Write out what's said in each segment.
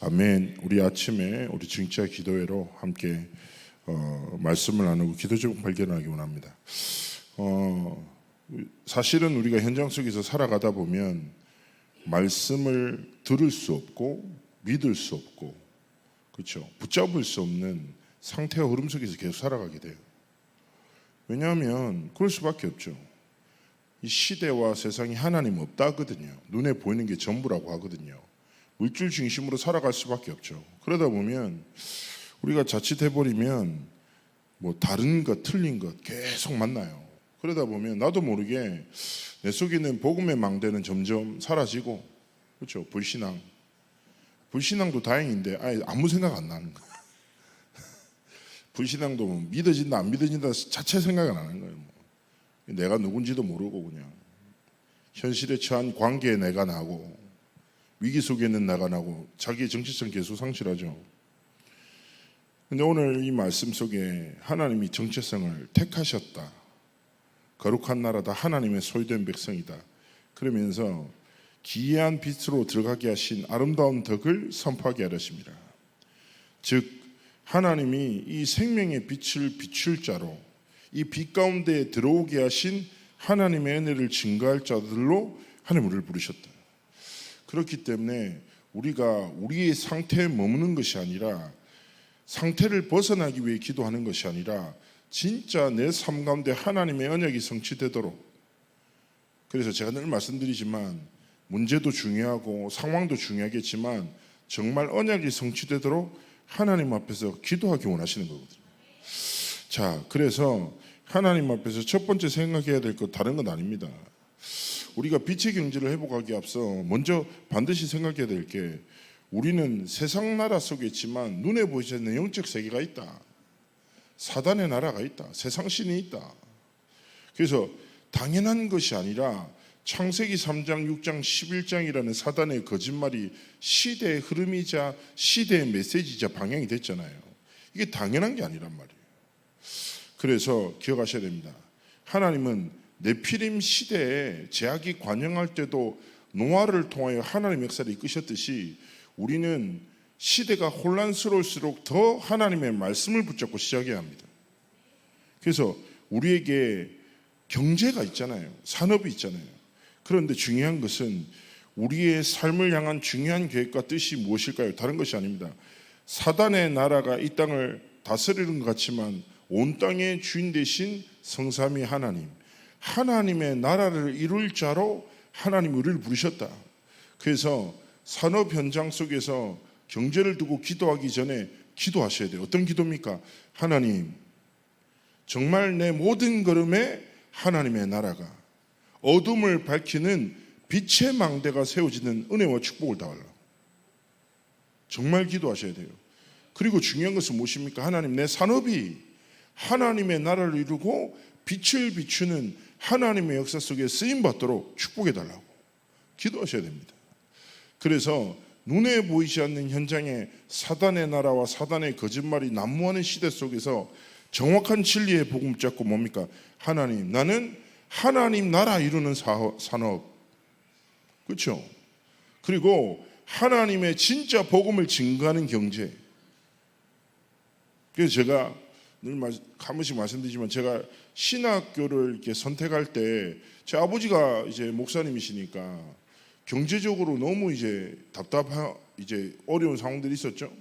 아멘. 우리 아침에 우리 중차 기도회로 함께 말씀을 나누고 기도 제목 발견하기 원합니다. 사실은 우리가 현장 속에서 살아가다 보면 말씀을 들을 수 없고 믿을 수 없고, 그렇죠, 붙잡을 수 없는 상태와 흐름 속에서 계속 살아가게 돼요. 왜냐하면 그럴 수밖에 없죠. 이 시대와 세상이 하나님 없다 하거든요. 눈에 보이는 게 전부라고 하거든요. 물질 중심으로 살아갈 수밖에 없죠. 그러다 보면 우리가 자칫해버리면 뭐 다른 것 틀린 것 계속 만나요. 그러다 보면 나도 모르게 내 속에 있는 복음의 망대는 점점 사라지고, 그렇죠, 불신앙도 다행인데 아예 아무 생각 안 나는 거예요. 불신앙도 믿어진다 안 믿어진다 자체 생각이 안 나는 거예요. 내가 누군지도 모르고 그냥 현실에 처한 관계에 내가 나고 위기 속에 있는 나가 나고 자기의 정체성 계속 상실하죠. 근데 오늘 이 말씀 속에 하나님이 정체성을 택하셨다, 거룩한 나라다, 하나님의 소유된 백성이다 그러면서 기이한 빛으로 들어가게 하신 아름다운 덕을 선포하게 하십니다. 즉 하나님이 이 생명의 빛을 비출 자로 이 빛 가운데 들어오게 하신 하나님의 은혜를 증거할 자들로 하나님 우리를 부르셨다. 그렇기 때문에 우리가 우리의 상태에 머무는 것이 아니라, 상태를 벗어나기 위해 기도하는 것이 아니라 진짜 내 삶 가운데 하나님의 언약이 성취되도록. 그래서 제가 늘 말씀드리지만 문제도 중요하고 상황도 중요하겠지만 정말 언약이 성취되도록 하나님 앞에서 기도하기 원하시는 거거든요. 자, 그래서 하나님 앞에서 첫 번째 생각해야 될 것 다른 건 아닙니다. 우리가 빛의 경제를 회복하기 앞서 먼저 반드시 생각해야 될 게, 우리는 세상 나라 속에 있지만 눈에 보이지 않는 영적 세계가 있다. 사단의 나라가 있다. 세상 신이 있다. 그래서 당연한 것이 아니라 창세기 3장, 6장, 11장이라는 사단의 거짓말이 시대의 흐름이자 시대의 메시지이자 방향이 됐잖아요. 이게 당연한 게 아니란 말이에요. 그래서 기억하셔야 됩니다. 하나님은 네피림 시대에 제약이 관영할 때도 노아를 통하여 하나님의 역사를 이끄셨듯이 우리는 시대가 혼란스러울수록 더 하나님의 말씀을 붙잡고 시작해야 합니다. 그래서 우리에게 경제가 있잖아요. 산업이 있잖아요. 그런데 중요한 것은 우리의 삶을 향한 중요한 계획과 뜻이 무엇일까요? 다른 것이 아닙니다. 사단의 나라가 이 땅을 다스리는 것 같지만 온 땅의 주인 되신 성삼위 하나님, 하나님의 나라를 이룰 자로 하나님 우리를 부르셨다. 그래서 산업 현장 속에서 경제를 두고 기도하기 전에 기도하셔야 돼요. 어떤 기도입니까? 하나님, 정말 내 모든 걸음에 하나님의 나라가, 어둠을 밝히는 빛의 망대가 세워지는 은혜와 축복을 달라고 정말 기도하셔야 돼요. 그리고 중요한 것은 무엇입니까? 하나님, 내 산업이 하나님의 나라를 이루고 빛을 비추는 하나님의 역사 속에 쓰임받도록 축복해달라고 기도하셔야 됩니다. 그래서 눈에 보이지 않는 현장에 사단의 나라와 사단의 거짓말이 난무하는 시대 속에서 정확한 진리의 복음 잡고 뭡니까? 하나님, 나는 하나님 나라 이루는 산업, 그렇죠? 그리고 하나님의 진짜 복음을 증거하는 경제. 그래서 제가 늘 한 번씩 말씀드리지만 제가 신학교를 이렇게 선택할 때 제 아버지가 이제 목사님이시니까 경제적으로 너무 이제 이제 어려운 상황들이 있었죠.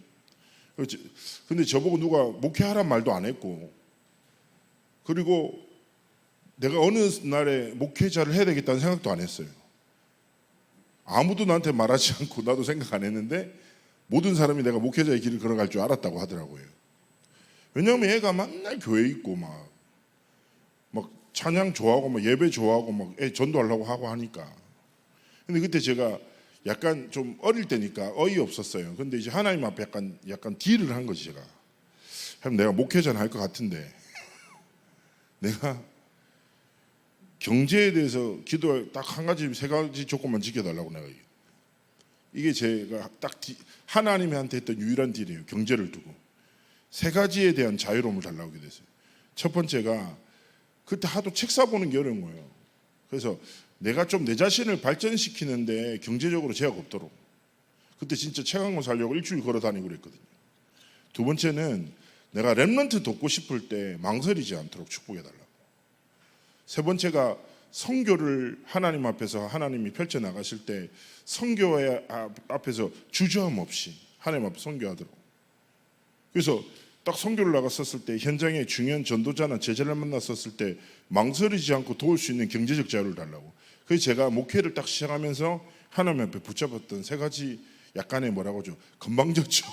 근데 저보고 누가 목회하란 말도 안 했고, 그리고 내가 어느 날에 목회자를 해야 되겠다는 생각도 안 했어요. 아무도 나한테 말하지 않고 나도 생각 안 했는데 모든 사람이 내가 목회자의 길을 걸어갈 줄 알았다고 하더라고요. 왜냐하면 애가 맨날 교회에 있고 막 찬양 좋아하고 막 예배 좋아하고 막 애 전도하려고 하고 하니까. 근데 그때 제가 약간 좀 어릴 때니까 어이없었어요. 근데 이제 하나님 앞에 약간 딜을 한 거지. 제가 그럼 내가 목회자는 할 것 같은데 내가 경제에 대해서 기도할 딱 한 가지, 세 가지 조건만 지켜달라고 내가. 이게 제가 딱 하나님한테 했던 유일한 딜이에요. 경제를 두고 세 가지에 대한 자유로움을 달라고 하게 됐어요. 첫 번째가 그때 하도 책 사보는 게 어려운 거예요. 그래서 내가 좀 내 자신을 발전시키는데 경제적으로 제약 없도록. 그때 진짜 책 한 권 사려고 일주일 걸어 다니고 그랬거든요. 두 번째는 내가 렘넌트 돕고 싶을 때 망설이지 않도록 축복해달라고. 세 번째가 선교를 하나님 앞에서 하나님이 펼쳐 나가실 때 선교의 앞에서 주저함 없이 하나님 앞에 선교하도록. 그래서 딱 선교를 나갔었을 때 현장에 중요한 전도자나 제자를 만났었을 때 망설이지 않고 도울 수 있는 경제적 자유를 달라고. 그래서 제가 목회를 딱 시작하면서 하나님 앞에 붙잡았던 세 가지 약간의 뭐라고 하죠? 건방졌죠.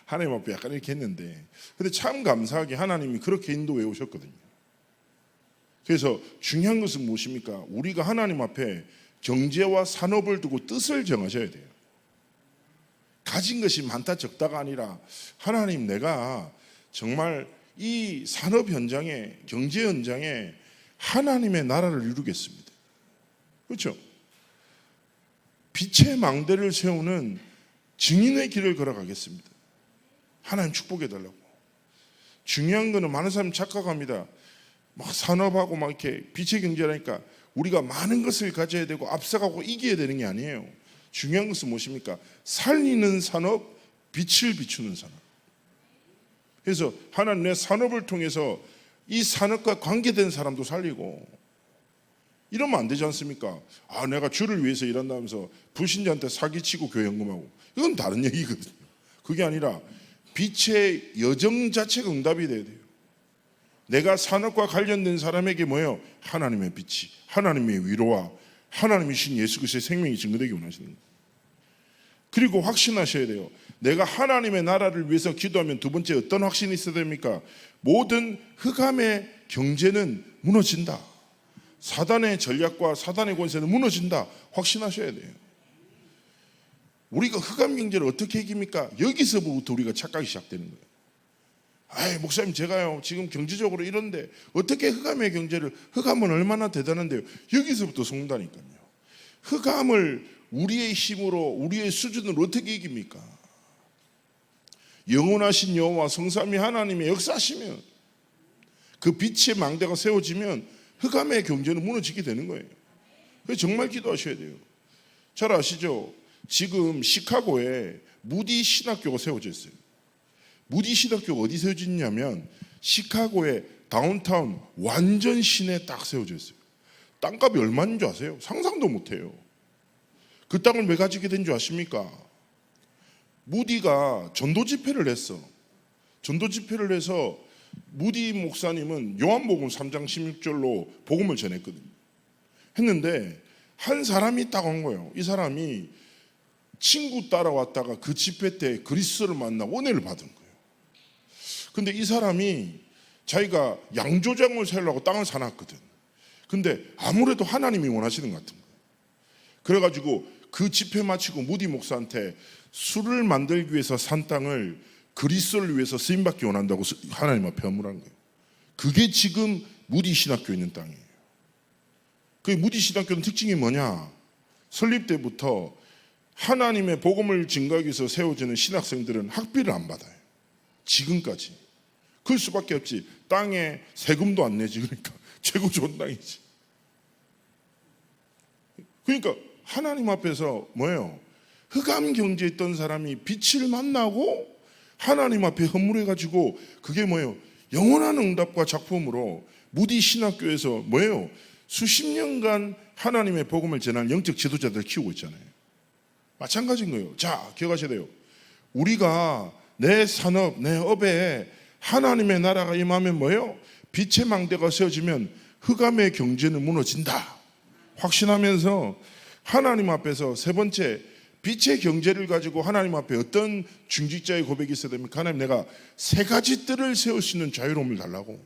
하나님 앞에 약간 이렇게 했는데, 근데 참 감사하게 하나님이 그렇게 인도해 오셨거든요. 그래서 중요한 것은 무엇입니까? 우리가 하나님 앞에 경제와 산업을 두고 뜻을 정하셔야 돼요. 가진 것이 많다 적다가 아니라 하나님, 내가 정말 이 산업 현장에, 경제 현장에 하나님의 나라를 이루겠습니다. 그렇죠? 빛의 망대를 세우는 증인의 길을 걸어가겠습니다. 하나님 축복해달라고. 중요한 거는 많은 사람이 착각합니다. 막 산업하고 막 이렇게 빛의 경제라니까 우리가 많은 것을 가져야 되고 앞서가고 이겨야 되는 게 아니에요. 중요한 것은 무엇입니까? 살리는 산업, 빛을 비추는 산업. 그래서 하나님, 내 산업을 통해서 이 산업과 관계된 사람도 살리고, 이러면 안 되지 않습니까? 아, 내가 주를 위해서 일한다면서 불신자한테 사기치고 교회 연금하고, 이건 다른 얘기거든요. 그게 아니라 빛의 여정 자체가 응답이 돼야 돼요. 내가 산업과 관련된 사람에게 뭐예요? 하나님의 빛이, 하나님의 위로와 하나님이신 예수 그리스도의 생명이 증거되기 원하시는 거예요. 그리고 확신하셔야 돼요. 내가 하나님의 나라를 위해서 기도하면 두 번째 어떤 확신이 있어야 됩니까? 모든 흑암의 경제는 무너진다. 사단의 전략과 사단의 권세는 무너진다. 확신하셔야 돼요. 우리가 흑암 경제를 어떻게 이깁니까? 여기서부터 우리가 착각이 시작되는 거예요. 아이, 목사님, 제가요 지금 경제적으로 이런데 어떻게 흑암의 경제를, 흑암은 얼마나 대단한데요. 여기서부터 속는다니까요. 흑암을 우리의 힘으로, 우리의 수준으로 어떻게 이깁니까? 영원하신 여호와 성삼위 하나님의 역사하시면, 그 빛의 망대가 세워지면 흑암의 경제는 무너지게 되는 거예요. 그래서 정말 기도하셔야 돼요. 잘 아시죠? 지금 시카고에 무디 신학교가 세워져 있어요. 무디 신학교가 어디 세워졌냐면 시카고의 다운타운 완전 시내에 딱 세워져 있어요. 땅값이 얼마인 줄 아세요? 상상도 못해요. 그 땅을 왜 가지게 된 줄 아십니까? 무디가 전도 집회를 했어. 전도 집회를 해서 무디 목사님은 요한복음 3장 16절로 복음을 전했거든요. 했는데 한 사람이 딱 온 거예요. 이 사람이 친구 따라왔다가 그 집회 때 그리스도를 만나고 은혜를 받은 거예요. 근데 이 사람이 자기가 양조장을 세우려고 땅을 사놨거든. 근데 아무래도 하나님이 원하시는 것 같은 거예요. 그래가지고 그 집회 마치고 무디 목사한테 술을 만들기 위해서 산 땅을 그리스도를 위해서 쓰임받기 원한다고 하나님 앞에 헌물한 거예요. 그게 지금 무디 신학교에 있는 땅이에요. 그 무디 신학교는 특징이 뭐냐? 설립 때부터 하나님의 복음을 증거하기 위해서 세워지는 신학생들은 학비를 안 받아요. 지금까지. 그럴 수밖에 없지. 땅에 세금도 안 내지. 그러니까 최고 좋은 땅이지. 그러니까 하나님 앞에서 뭐예요? 흑암 경제에 있던 사람이 빛을 만나고 하나님 앞에 헌물해가지고, 그게 뭐예요? 영원한 응답과 작품으로 무디 신학교에서 뭐예요? 수십 년간 하나님의 복음을 전하는 영적 지도자들을 키우고 있잖아요. 마찬가지인 거예요. 자, 기억하셔야 돼요. 우리가 내 산업, 내 업에 하나님의 나라가 임하면 뭐예요? 빛의 망대가 세워지면 흑암의 경제는 무너진다. 확신하면서 하나님 앞에서 세 번째, 빛의 경제를 가지고 하나님 앞에 어떤 중직자의 고백이 있어야 됩니까? 하나님, 내가 세 가지 뜰을 세울 수 있는 자유로움을 달라고.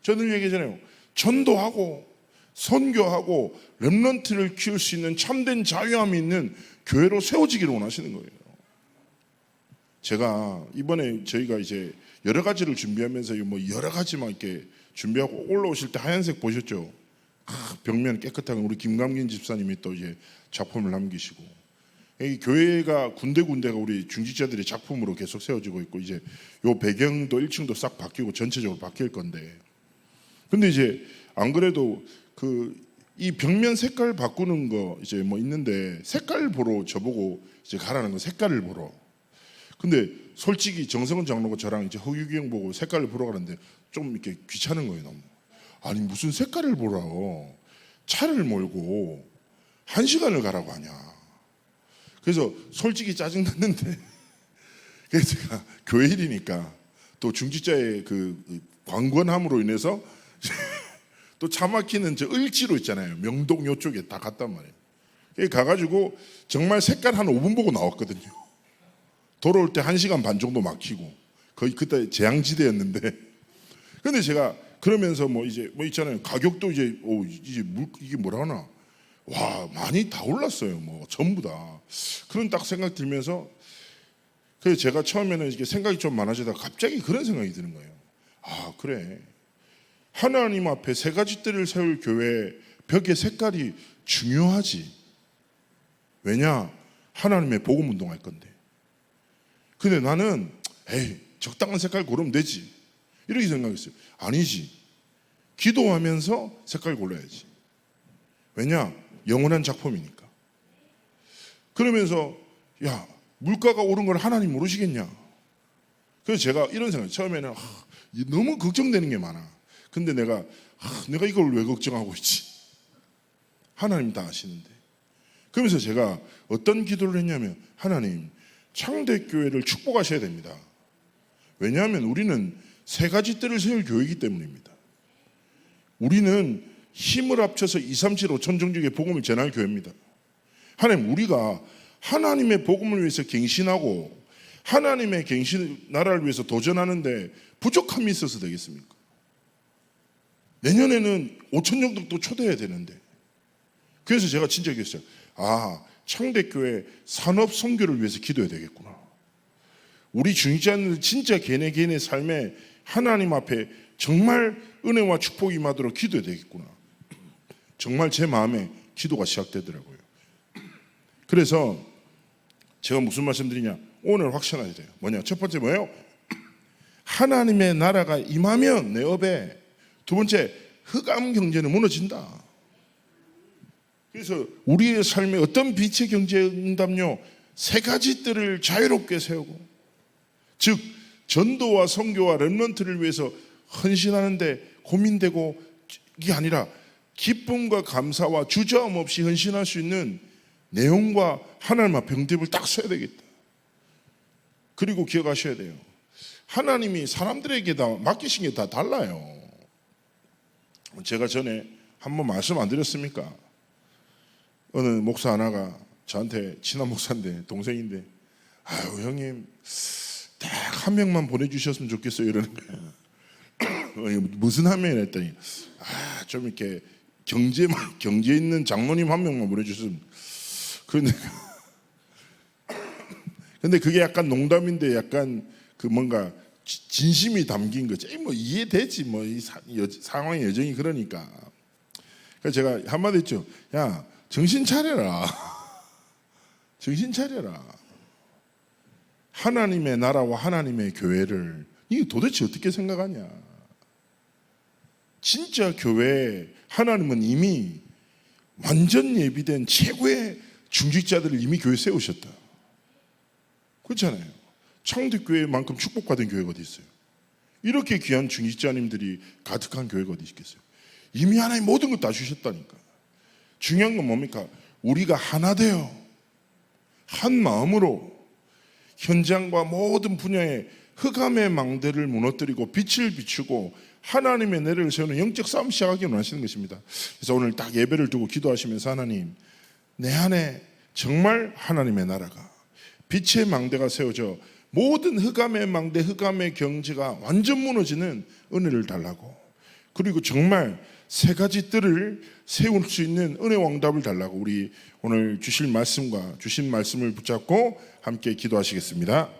저는 얘기하잖아요. 전도하고 선교하고 렘넌트를 키울 수 있는 참된 자유함이 있는 교회로 세워지기를 원하시는 거예요. 제가 이번에 저희가 이제 여러 가지를 준비하면서 뭐 여러 가지 막 이렇게 준비하고 올라오실 때 하얀색 보셨죠? 벽면 깨끗하게 우리 김감긴 집사님이 또 이제 작품을 남기시고, 이 교회가 군데군데가 우리 중직자들의 작품으로 계속 세워지고 있고, 이제 요 배경도 1층도 싹 바뀌고 전체적으로 바뀔 건데, 근데 이제 안 그래도 그 이 벽면 색깔 바꾸는 거 이제 뭐 있는데 색깔 보러 저보고 이제 가라는 거 색깔을 보러. 근데 솔직히 정성은 장로가 저랑 이제 허규기 형 보고 색깔을 보러 가는데 좀 이렇게 귀찮은 거예요 너무. 아니 무슨 색깔을 보러 차를 몰고 1시간을 가라고 하냐. 그래서 솔직히 짜증 났는데 그래서 제가 교회 일이니까 또 중직자의 그 광권함으로 인해서 또 차 막히는 저 을지로 있잖아요. 명동 요쪽에 다 갔단 말이에요. 가가지고 정말 색깔 한 5분 보고 나왔거든요. 돌아올 때 1시간 반 정도 막히고 거의 그때 재앙지대였는데 근데 제가 그러면서 뭐 이제 뭐 있잖아요. 가격도 이제 이제 이게 뭐라 하나 와 많이 다 올랐어요. 뭐 전부 다 그런 딱 생각 들면서 그래서 제가 처음에는 이렇게 생각이 좀 많아지다가 갑자기 그런 생각이 드는 거예요. 아 그래 하나님 앞에 세 가지 뜰을 세울 교회 벽의 색깔이 중요하지. 왜냐 하나님의 복음 운동할 건데. 근데 나는 에이 적당한 색깔 고르면 되지 이렇게 생각했어요. 아니지. 기도하면서 색깔 골라야지. 왜냐 영원한 작품이니까. 그러면서 야 물가가 오른 걸 하나님 모르시겠냐. 그래서 제가 이런 생각 처음에는 너무 걱정되는 게 많아. 근데 내가 이걸 왜 걱정하고 있지. 하나님 다 아시는데. 그러면서 제가 어떤 기도를 했냐면 하나님 창대교회를 축복하셔야 됩니다. 왜냐하면 우리는 세 가지 뜰을 세울 교회이기 때문입니다. 우리는 힘을 합쳐서 2, 3, 7, 5천 종족의 복음을 전할 교회입니다. 하나님 우리가 하나님의 복음을 위해서 갱신하고 하나님의 나라를 위해서 도전하는데 부족함이 있어서 되겠습니까? 내년에는 5천 정도 또 초대해야 되는데 그래서 제가 진짜 얘기했어요. 창대교회 산업 선교를 위해서 기도해야 되겠구나. 우리 중직자는 진짜 개인의 삶에 하나님 앞에 정말 은혜와 축복이 임하도록 기도해야 되겠구나. 정말 제 마음에 기도가 시작되더라고요. 그래서 제가 무슨 말씀드리냐 오늘 확신해야 돼요. 뭐냐 첫 번째 뭐예요? 하나님의 나라가 임하면 내 업에 두 번째 흑암 경제는 무너진다. 그래서 우리의 삶에 어떤 빛의 경제 응답요 세 가지 뜰을 자유롭게 세우고 즉 전도와 선교와 렘넌트를 위해서 헌신하는데 고민되고 이게 아니라 기쁨과 감사와 주저함 없이 헌신할 수 있는 내용과 하나님 앞에 응답을 딱 써야 되겠다. 그리고 기억하셔야 돼요. 하나님이 사람들에게 다 맡기신 게 다 달라요. 제가 전에 한번 말씀 안 드렸습니까? 어느 목사 하나가 저한테 친한 목사인데 동생인데 아유 형님 딱 한 명만 보내주셨으면 좋겠어요 이러는 거예요. 무슨 한 명이라 했더니 좀 이렇게 경제 있는 장로님 한 명만 보내주셨으면. 근데 그게 약간 농담인데 약간 그 뭔가 진심이 담긴 거지. 뭐 이해되지 뭐 이 상황의 여정이 그러니까. 그래서 제가 한마디 했죠. 야 정신 차려라. 정신 차려라. 하나님의 나라와 하나님의 교회를 이게 도대체 어떻게 생각하냐. 진짜 교회 하나님은 이미 완전 예비된 최고의 중직자들을 이미 교회 세우셨다. 그렇잖아요. 창대교회만큼 축복받은 교회가 어디 있어요. 이렇게 귀한 중직자님들이 가득한 교회가 어디 있겠어요. 이미 하나님 모든 것 다 주셨다니까. 중요한 건 뭡니까? 우리가 하나 되어 한 마음으로 현장과 모든 분야의 흑암의 망대를 무너뜨리고 빛을 비추고 하나님의 내를 세우는 영적 싸움 시작하기 원하시는 것입니다. 그래서 오늘 딱 예배를 두고 기도하시면서 하나님 내 안에 정말 하나님의 나라가 빛의 망대가 세워져 모든 흑암의 망대 흑암의 경제가 완전 무너지는 은혜를 달라고 그리고 정말 세 가지 뜰을 세울 수 있는 은혜 왕답을 달라고 우리 오늘 주실 말씀과 주신 말씀을 붙잡고 함께 기도하시겠습니다.